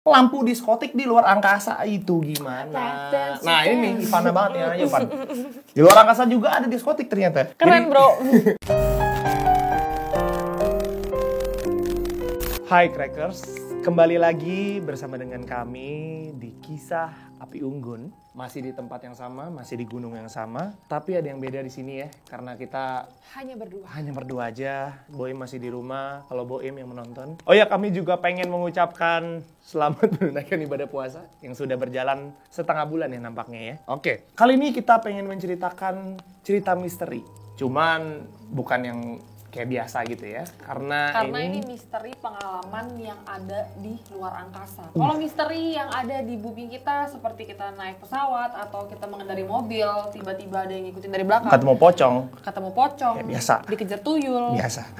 lampu diskotik di luar angkasa itu gimana? Nah ini nih Ivana banget ya, ayo Ivan. Di luar angkasa juga ada diskotik ternyata. Keren bro. Hai Crackers, kembali lagi bersama dengan kami di Kisah Api Unggun. Masih di tempat yang sama, masih di gunung yang sama, tapi ada yang beda di sini ya, karena kita hanya berdua aja. Boim masih di rumah, kalau Boim yang menonton. Oh ya, kami juga pengen mengucapkan selamat menunaikan ibadah puasa yang sudah berjalan setengah bulan ya nampaknya ya. Oke, kali ini kita pengen menceritakan cerita misteri. Cuman bukan yang kayak biasa gitu ya, karena ini misteri pengalaman yang ada di luar angkasa. Kalau misteri yang ada di bumi kita, seperti kita naik pesawat atau kita mengendari mobil, tiba-tiba ada yang ngikutin dari belakang. Ketemu pocong. Ya, biasa. Dikejar tuyul. Biasa.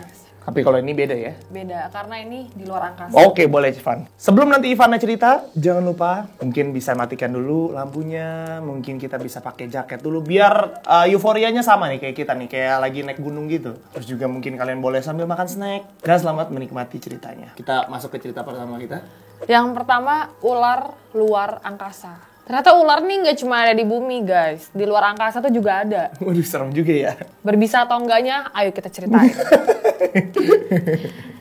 Tapi kalau ini beda ya? Beda, karena ini di luar angkasa. Oke, boleh Ivan. Sebelum nanti Ivana cerita, jangan lupa mungkin bisa matikan dulu lampunya, mungkin kita bisa pakai jaket dulu biar euforianya sama nih kayak kita nih, kayak lagi naik gunung gitu. Terus juga mungkin kalian boleh sambil makan snack dan selamat menikmati ceritanya. Kita masuk ke cerita pertama kita. Yang pertama, ular luar angkasa. Ternyata ular nih nggak cuma ada di bumi guys, di luar angkasa tuh juga ada. Waduh, serem juga ya. Berbisa atau enggaknya, ayo kita ceritain.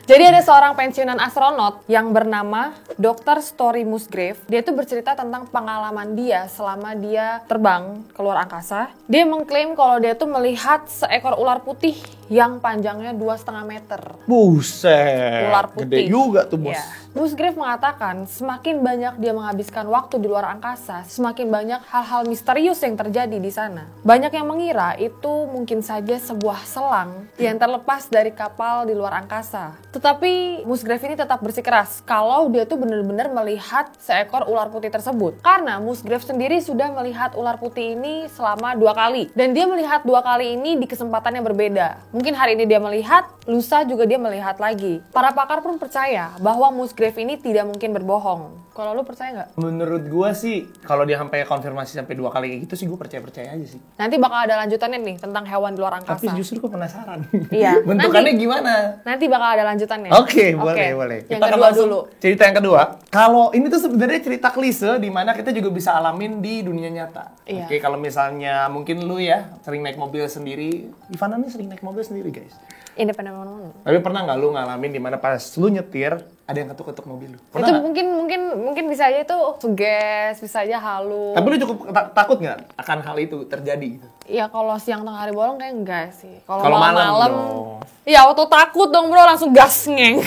Jadi ada seorang pensiunan astronot yang bernama Dr. Story Musgrave. Dia tuh bercerita tentang pengalaman dia selama dia terbang ke luar angkasa. Dia mengklaim kalau dia tuh melihat seekor ular putih yang panjangnya 2,5 meter. Buset, Ular putih. gede juga tuh bos. Ya. Musgrave mengatakan semakin banyak dia menghabiskan waktu di luar angkasa, semakin banyak hal-hal misterius yang terjadi di sana. Banyak yang mengira itu mungkin saja sebuah selang yang terlepas dari kapal di luar angkasa. Tetapi Musgrave ini tetap bersikeras kalau dia tuh benar-benar melihat seekor ular putih tersebut. Karena Musgrave sendiri sudah melihat ular putih ini selama 2 kali. Dan dia melihat 2 kali ini di kesempatan yang berbeda. Mungkin hari ini dia melihat, lusa juga dia melihat lagi. Para pakar pun percaya bahwa Musgrave ini tidak mungkin berbohong. Kalau lu percaya nggak? Menurut gua sih, kalau dia sampai konfirmasi sampai 2 kali kayak gitu sih, gua percaya aja sih. Nanti bakal ada lanjutannya nih tentang hewan di luar angkasa. Tapi justru gua penasaran. Iya. Bentukannya gimana? Nanti bakal ada lanjutannya. Oke, boleh. Yang Kita kedua langsung dulu. Cerita yang kedua. Kalau ini tuh sebenarnya cerita klise di mana kita juga bisa alamin di dunia nyata. Iya. Oke, kalau misalnya mungkin lu ya sering naik mobil sendiri. Ivana nih sering naik mobil sendiri, guys. Independen mana-mana. Tapi pernah nggak lu ngalamin di mana pas lu nyetir ada yang ketuk-ketuk mobil lu? Pernah Itu nggak? mungkin bisa aja itu suges, bisa aja halu. Tapi lu cukup takut nggak akan hal itu terjadi gitu? Iya, kalau siang tengah hari bolong kayak enggak sih. Kalau malam dong. Iya, waktu takut dong bro, langsung gas ngeng.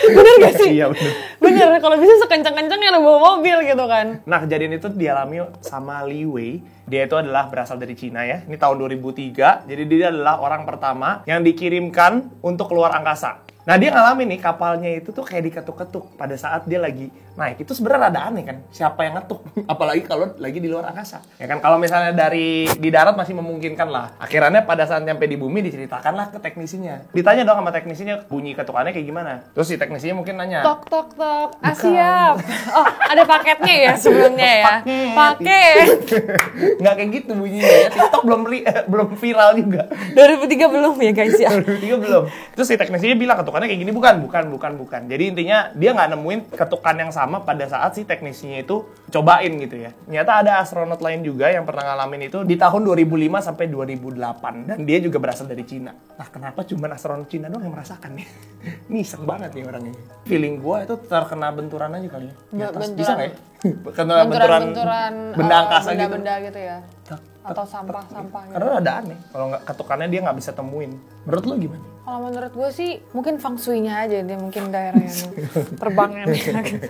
Bener gak sih? Iya bener. Bener, kalau bisa sekencang-kencangnya bawa mobil gitu kan. Nah, kejadian itu dialami sama Li Wei. Dia itu adalah berasal dari Cina ya. Ini tahun 2003. Jadi dia adalah orang pertama yang dikirimkan untuk keluar angkasa. Nah, dia ngalamin nih kapalnya itu tuh kayak diketuk-ketuk pada saat dia lagi naik. Itu sebenarnya rada aneh kan. Siapa yang ngetuk? Apalagi kalau lagi di luar angkasa. Ya kan, kalau misalnya di darat masih memungkinkan lah. Akhirnya pada saat nyampe di bumi diceritakanlah ke teknisinya. Ditanya dong sama teknisinya bunyi ketukannya kayak gimana. Terus si teknisinya mungkin nanya. Tok tok tok. Ah, siap. Oh, ada paketnya ya sebelumnya ya. Paket. Nggak kayak gitu bunyinya ya. TikTok belum viral juga. 2003 belum ya guys ya. 2003 belum. Terus si teknisinya bilang ketukannya kayak gini, bukan. Jadi intinya dia nggak nemuin ketukan yang sama pada saat si teknisinya itu cobain gitu ya. Ternyata ada astronot lain juga yang pernah ngalamin itu di tahun 2005 sampai 2008 dan dia juga berasal dari Cina. Nah, kenapa cuma astronot Cina doang yang merasakan nih? Niseng banget nih orangnya. Feeling gua itu terkena benturan aja kali ya. Di atas. Bisa nggak ya? Kena benturan benda angkasa gitu. Benda gitu ya. Atau sampah-sampah gitu. Karena ada aneh. Kalau nggak ketukannya dia nggak bisa temuin. Menurut lo gimana? Kalau menurut gue sih mungkin feng shui-nya aja dia, mungkin daerah yang terbangnya gitu.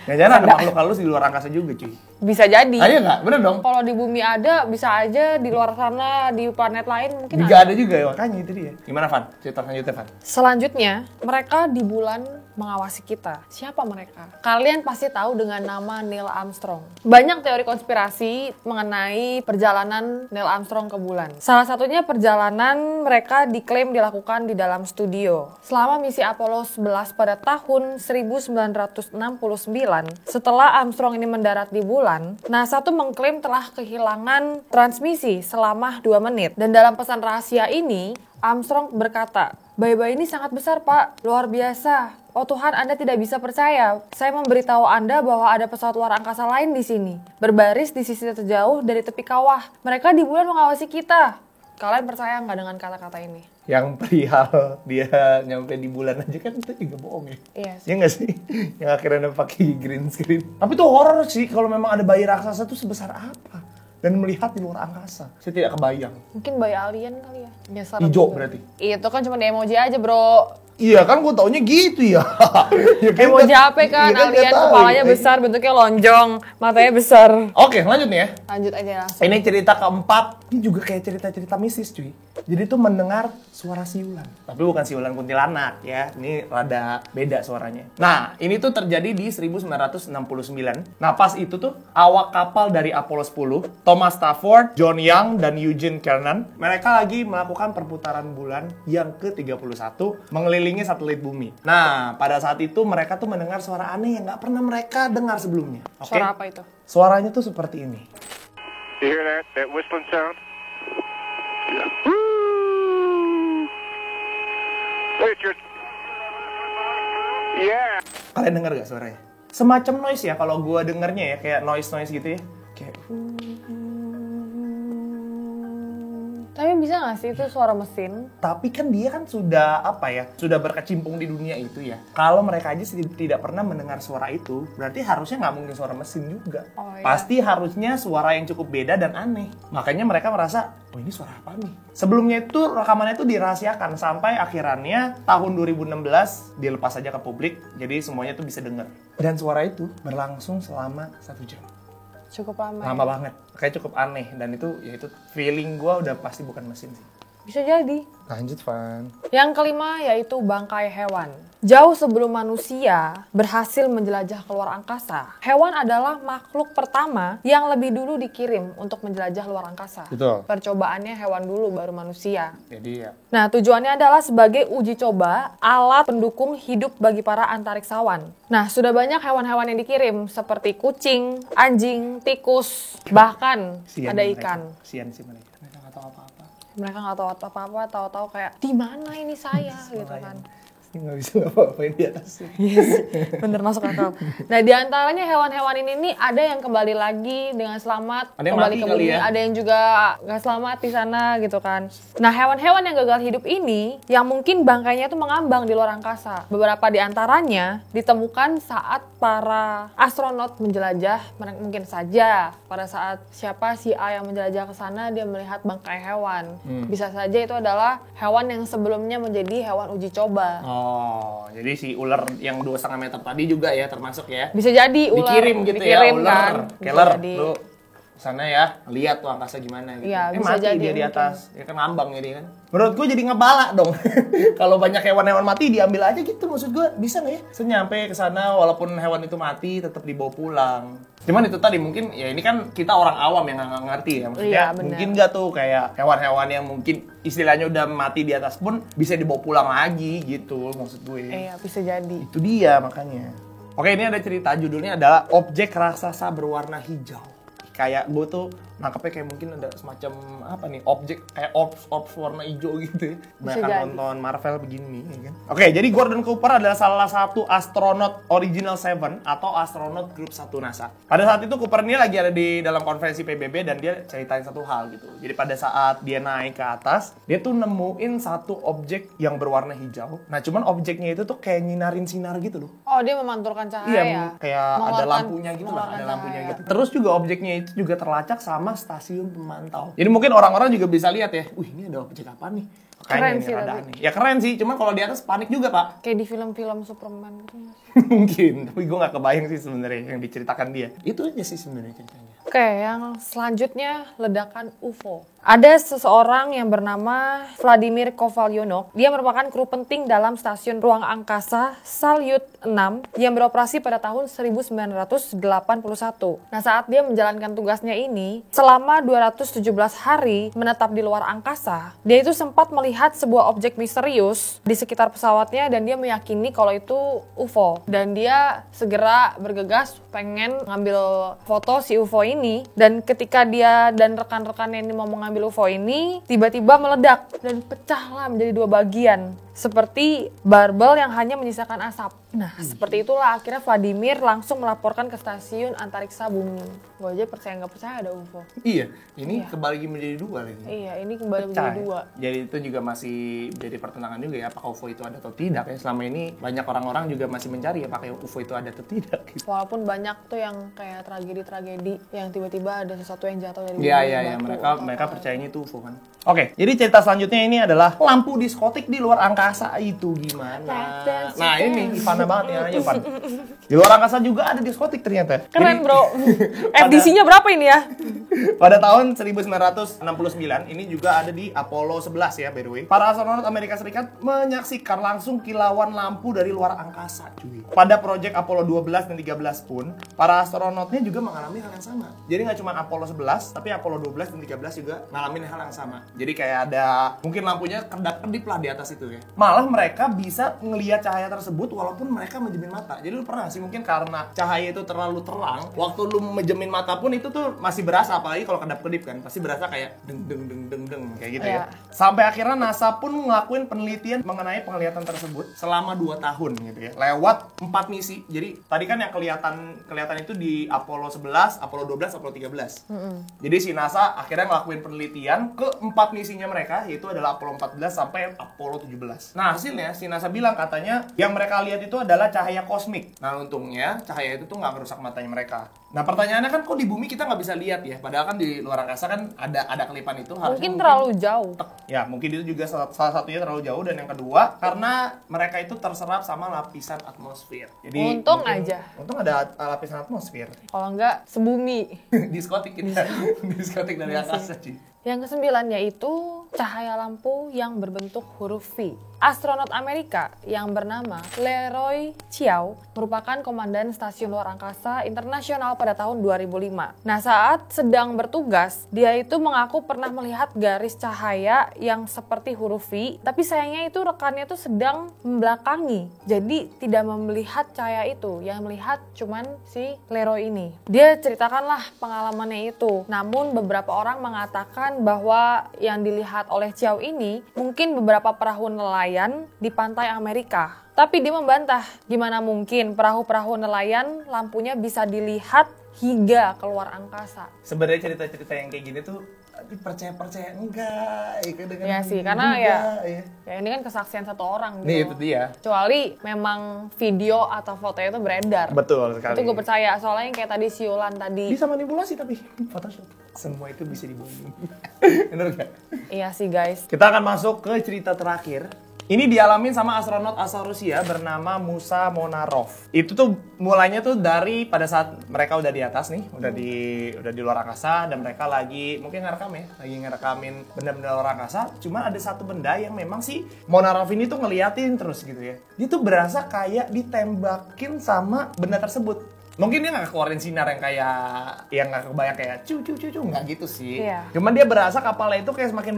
Jangan ada makhluk halus di luar angkasa juga cuy. Bisa jadi. Ayo nggak? Bener dong? Kalau di bumi ada, bisa aja di luar sana, di planet lain mungkin juga ada juga ya, makanya itu dia. Gimana Van? Cerita selanjutnya Van. Selanjutnya, mereka di bulan mengawasi kita. Siapa mereka? Kalian pasti tahu dengan nama Neil Armstrong. Banyak teori konspirasi mengenai perjalanan Neil Armstrong ke bulan. Salah satunya perjalanan mereka diklaim dilakukan di dalam studio. Selama misi Apollo 11 pada tahun 1969, setelah Armstrong ini mendarat di bulan, NASA tuh mengklaim telah kehilangan transmisi selama 2 menit. Dan dalam pesan rahasia ini, Armstrong berkata, Bayi-bayi ini sangat besar, Pak. Luar biasa. Oh Tuhan, Anda tidak bisa percaya. Saya memberitahu Anda bahwa ada pesawat luar angkasa lain di sini. Berbaris di sisi terjauh dari tepi kawah. Mereka di bulan mengawasi kita. Kalian percaya nggak dengan kata-kata ini? Yang perihal dia nyampe di bulan aja kan itu juga bohong ya. Iya sih. Ya nggak sih? Yang akhirnya pakai green screen. Tapi itu horor sih kalau memang ada bayi raksasa tuh sebesar apa. Dan melihat di luar angkasa. Saya tidak kebayang. Mungkin bayi alien kali ya. Nyasar Hijau juga. berarti? Itu kan cuma di emoji aja, bro. Iya kan gue taunya gitu ya. Ya kan Emoji nggak- apa kan? iya Alien nggak tahu. kepalanya besar, bentuknya lonjong, matanya besar. Oke lanjut nih ya. Lanjut aja langsung. Ini cerita keempat. Ini juga kayak cerita-cerita mistis cuy. Jadi tuh mendengar suara siulan. Tapi bukan siulan kuntilanak ya. Ini rada beda suaranya. Nah ini tuh terjadi di 1969. Nah pas itu tuh awak kapal dari Apollo 10, Thomas Stafford, John Young, dan Eugene Cernan. Mereka lagi melakukan perputaran bulan yang ke-31 mengelilingi satelit bumi. Nah pada saat itu mereka tuh mendengar suara aneh yang nggak pernah mereka dengar sebelumnya. Oke? Suara apa itu? Suaranya tuh seperti ini. You hear that whistling sound? Yeah. Richard. Yeah. Kalian dengar gak suaranya? Semacam noise ya, kalau gue dengernya ya, kayak noise-noise gitu ya. Kayak... Tapi bisa nggak sih itu suara mesin? Tapi kan dia kan sudah, apa ya, sudah berkecimpung di dunia itu ya. Kalau mereka aja tidak pernah mendengar suara itu, berarti harusnya nggak mungkin suara mesin juga. Oh, iya. Pasti harusnya suara yang cukup beda dan aneh. Makanya mereka merasa, oh ini suara apa nih? Sebelumnya itu rekamannya itu dirahasiakan, sampai akhirannya tahun 2016 dilepas aja ke publik, jadi semuanya tuh bisa dengar. Dan suara itu berlangsung selama 1 jam. Cukup lama. Lama banget, kayak cukup aneh. Dan itu, ya itu feeling gue udah pasti bukan mesin sih. Bisa jadi. Lanjut, Van. Yang kelima yaitu bangkai hewan. Jauh sebelum manusia berhasil menjelajah keluar angkasa, hewan adalah makhluk pertama yang lebih dulu dikirim untuk menjelajah luar angkasa. Betul. Percobaannya hewan dulu baru manusia. Jadi ya, Nah, tujuannya adalah sebagai uji coba alat pendukung hidup bagi para antariksawan. Nah, sudah banyak hewan-hewan yang dikirim seperti kucing, anjing, tikus, bahkan ada ikan. Sian sih mereka nggak tahu apa-apa. Mereka nggak tahu apa-apa, tahu-tahu kayak di mana ini saya gitu kan. Nggak bisa ngapa-ngapain di atas. Yes, bener masuk akal. Nah, di antaranya hewan-hewan ini nih ada yang kembali lagi dengan selamat, Ada yang kembali mati ke kali bumi, ya? ada yang juga nggak selamat di sana gitu kan. Nah, hewan-hewan yang gagal hidup ini yang mungkin bangkainya tuh mengambang di luar angkasa. Beberapa di antaranya ditemukan saat para astronot menjelajah, mungkin saja pada saat siapa si A yang menjelajah ke sana dia melihat bangkai hewan. Bisa saja itu adalah hewan yang sebelumnya menjadi hewan uji coba. Oh, jadi si ular yang 2,5 meter tadi juga ya termasuk ya? Bisa jadi ular Dikirim gitu dikirim, ya, ular. kan. Bisa Keller, jadi. lu sana ya, lihat tuh angkasa gimana gitu. Iya, bisa mati jadi dia di mungkin. atas, ya kan ngambang jadi kan. Menurut gue jadi ngebala dong. Kalau banyak hewan-hewan mati diambil aja gitu, maksud gue bisa nggak ya? Senyampe ke sana walaupun hewan itu mati tetap dibawa pulang. Cuman itu tadi mungkin ya ini kan kita orang awam yang nggak ngerti ya, maksudnya Iya, benar. mungkin nggak tuh kayak hewan-hewan yang mungkin istilahnya udah mati di atas pun bisa dibawa pulang lagi gitu maksud gue. Iya, bisa jadi. Itu dia makanya. Oke, ini ada cerita judulnya adalah objek raksasa berwarna hijau. Kayak gue tuh nangkepnya kayak mungkin ada semacam apa nih, objek kayak orbs warna hijau gitu ya. Banyak jadi. nonton Marvel begini ya kan. Oke, jadi Gordon Cooper adalah salah satu astronot Original 7 atau astronot grup 1 NASA. Pada saat itu Cooper ini lagi ada di dalam konferensi PBB dan dia ceritain satu hal gitu. Jadi pada saat dia naik ke atas, dia tuh nemuin satu objek yang berwarna hijau. Nah, cuman objeknya itu tuh kayak nyinarin sinar gitu loh. Oh, dia memantulkan cahaya. Iya, kayak ada Mengeluarkan- lampunya gitu lah, mengeluarkan ada lampunya cahaya. gitu. Terus juga objeknya itu juga terlacak sama stasiun pemantau. Jadi mungkin orang-orang juga bisa lihat ya, wih ini ada objek apa nih? Keren Kayaknya ini sih rada tapi. aneh. Ya keren sih, cuman kalau di atas panik juga pak. Kayak di film-film Superman gitu nggak sih? Mungkin, tapi gue gak kebayang sih sebenarnya yang diceritakan dia. Itu aja sih sebenarnya ceritanya. Oke, yang selanjutnya ledakan UFO. Ada seseorang yang bernama Vladimir Kovalyonok. Dia merupakan kru penting dalam stasiun ruang angkasa Salyut 6 yang beroperasi pada tahun 1981. Nah, saat dia menjalankan tugasnya ini, selama 217 hari menetap di luar angkasa, dia itu sempat melihat sebuah objek misterius di sekitar pesawatnya dan dia meyakini kalau itu UFO. Dan dia segera bergegas pengen ngambil foto si UFO ini, dan ketika dia dan rekan-rekannya ini mau mengambil UFO ini, tiba-tiba meledak dan pecahlah menjadi 2 bagian. seperti barbel yang hanya menyisakan asap. Nah, seperti itulah akhirnya Vladimir langsung melaporkan ke stasiun antariksa bumi. Gue aja percaya nggak percaya ada UFO. Iya, ini kembali menjadi dua lagi. Iya, ini kembali menjadi dua. Jadi itu juga masih jadi pertentangan juga ya, apakah UFO itu ada atau tidak ya. Selama ini banyak orang-orang juga masih mencari apakah UFO itu ada atau tidak. Gitu. Walaupun banyak tuh yang kayak tragedi-tragedi yang tiba-tiba ada sesuatu yang jatuh dari Iya, mereka percayanya itu UFO kan. Oke, jadi cerita selanjutnya ini adalah lampu diskotik di luar angkasa itu gimana? Nah, ini Ivana banget ya, aja Ivan. Di luar angkasa juga ada diskotik ternyata. Keren, Bro. FDC-nya berapa ini ya? Pada tahun 1969, ini juga ada di Apollo 11 ya, by the way. Para astronot Amerika Serikat menyaksikan langsung kilauan lampu dari luar angkasa, cuy. Pada proyek Apollo 12 dan 13 pun, para astronotnya juga mengalami hal yang sama. Jadi nggak cuma Apollo 11, tapi Apollo 12 dan 13 juga ngalamin hal yang sama. Jadi kayak ada, mungkin lampunya kedap-kedip lah di atas itu ya. Malah mereka bisa ngelihat cahaya tersebut walaupun mereka menjemin mata. Jadi lu pernah sih mungkin karena cahaya itu terlalu terang, waktu lu menjemin mata pun itu tuh masih berasa, apalagi kalau kedap-kedip kan, pasti berasa kayak deng kayak gitu ya. Sampai akhirnya NASA pun ngelakuin penelitian mengenai penglihatan tersebut selama 2 tahun gitu ya. Lewat 4 misi. Jadi tadi kan yang kelihatan itu di Apollo 11, Apollo 12, Apollo 13. Jadi si NASA akhirnya ngelakuin penelitian ke 4 misinya mereka, yaitu adalah Apollo 14 sampai Apollo 17. Nah, hasilnya si NASA bilang katanya yang mereka lihat itu adalah cahaya kosmik. Nah, untungnya cahaya itu tuh nggak merusak matanya mereka. Nah, pertanyaannya kan kok di bumi kita nggak bisa lihat ya? Padahal kan di luar angkasa kan ada kelipan itu. Mungkin terlalu jauh. Ya, mungkin itu juga salah satunya terlalu jauh. Dan yang kedua, karena mereka itu terserap sama lapisan atmosfer. Jadi untung aja. Untung ada lapisan atmosfer. Kalau enggak, sebumi. Diskotik kita. Diskotik dari angkasa, cuy. Yang ke-9 yaitu cahaya lampu yang berbentuk huruf V. Astronot Amerika yang bernama Leroy Chiao merupakan komandan stasiun luar angkasa internasional pada tahun 2005. Nah, saat sedang bertugas, dia itu mengaku pernah melihat garis cahaya yang seperti huruf V, tapi sayangnya itu rekannya itu sedang membelakangi. Jadi tidak melihat cahaya itu, yang melihat cuman si Leroy ini. Dia ceritakanlah pengalamannya itu. Namun beberapa orang mengatakan bahwa yang dilihat oleh Chiao ini mungkin beberapa perahu nelayan di pantai Amerika. Tapi dia membantah, gimana mungkin perahu-perahu nelayan lampunya bisa dilihat hingga keluar angkasa. Sebenarnya cerita-cerita yang kayak gini tuh percaya enggak ya sih, karena ya ini kan kesaksian satu orang gitu. Nih itu dia. Kecuali memang video atau fotonya itu beredar. Betul sekali. Itu gue percaya, soalnya yang kayak tadi si Yulan tadi. Bisa manipulasi tapi Photoshop. Semua itu bisa dibohongin. Bener gak? Iya sih guys. Kita akan masuk ke cerita terakhir. Ini dialamin sama astronot asal Rusia bernama Musa Monarov. Itu tuh mulainya tuh dari pada saat mereka udah di atas nih, udah di luar angkasa dan mereka lagi mungkin ngerekamin benda-benda luar angkasa. Cuma ada satu benda yang memang si Monarov ini tuh ngeliatin terus gitu ya. Dia tuh berasa kayak ditembakin sama benda tersebut. Mungkin dia nggak keluarin sinar yang nggak kebayang kayak cu nggak gitu sih. Iya. Cuman dia berasa kapalnya itu kayak semakin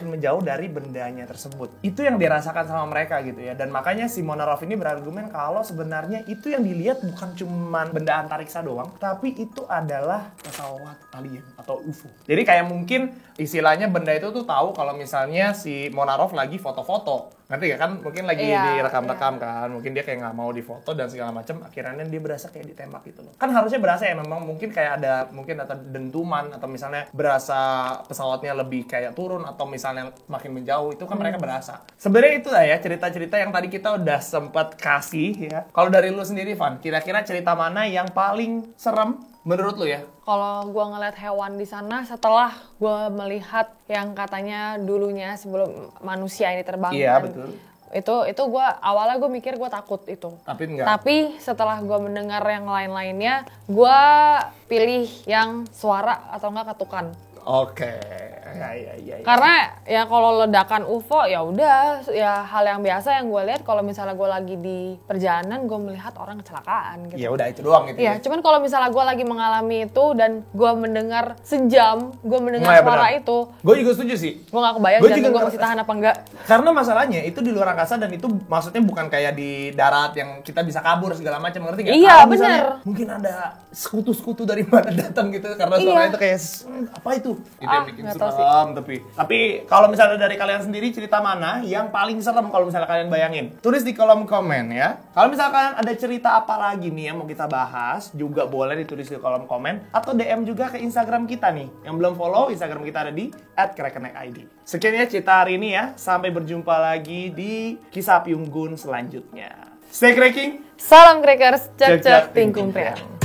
menjauh dari bendanya tersebut. Itu yang dirasakan sama mereka gitu ya. Dan makanya si Monarov ini berargumen kalau sebenarnya itu yang dilihat bukan cuman benda antariksa doang, tapi itu adalah pesawat alien atau UFO. Jadi kayak mungkin istilahnya benda itu tuh tahu kalau misalnya si Monarov lagi foto-foto. Ngerti gak kan? Mungkin lagi direkam-rekam kan. Mungkin dia kayak nggak mau difoto dan segala macam. Akhirnya dia berasa kayak ditembak gitu loh. Kan harusnya berasa ya memang mungkin kayak ada dentuman atau misalnya berasa pesawatnya lebih kayak turun atau misalnya makin menjauh, itu kan mereka berasa. Sebenarnya itu lah ya cerita-cerita yang tadi kita udah sempat kasih ya. Kalau dari lu sendiri Van, kira-kira cerita mana yang paling serem menurut lu ya? Kalau gue ngeliat hewan di sana setelah gue melihat yang katanya dulunya sebelum manusia ini terbangkan. Iya betul. Itu gue awalnya gue mikir gue takut itu. Tapi enggak. Tapi setelah gue mendengar yang lain-lainnya, gue pilih yang suara atau enggak ketukan. Oke. Ya. Karena ya kalau ledakan UFO ya udah ya hal yang biasa yang gue lihat kalau misalnya gue lagi di perjalanan gue melihat orang kecelakaan gitu. Ya udah itu doang gitu. Iya, cuman kalau misalnya gue lagi mengalami itu dan gue mendengar sejam, gue mendengar suara itu. Gue juga setuju sih. Gue gak kebayang jantung gue masih tahan apa enggak. Karena masalahnya itu di luar angkasa dan itu maksudnya bukan kayak di darat yang kita bisa kabur segala macam, ngerti gak? Iya benar. Mungkin ada sekutu-sekutu dari mana datang gitu karena suaranya itu kayak apa itu? Itu yang bikin suka serem tapi kalau misalnya dari kalian sendiri cerita mana yang paling serem kalau misalnya kalian bayangin, tulis di kolom komen ya. Kalau misalnya kalian ada cerita apa lagi nih yang mau kita bahas, juga boleh ditulis di kolom komen atau DM juga ke Instagram kita nih. Yang belum follow, Instagram kita ada di @krakenekid. Sekian ya cerita hari ini ya. Sampai berjumpa lagi di Kisah Api Unggun selanjutnya. Stay cracking. Salam Crackers, cek cek tingkung pria.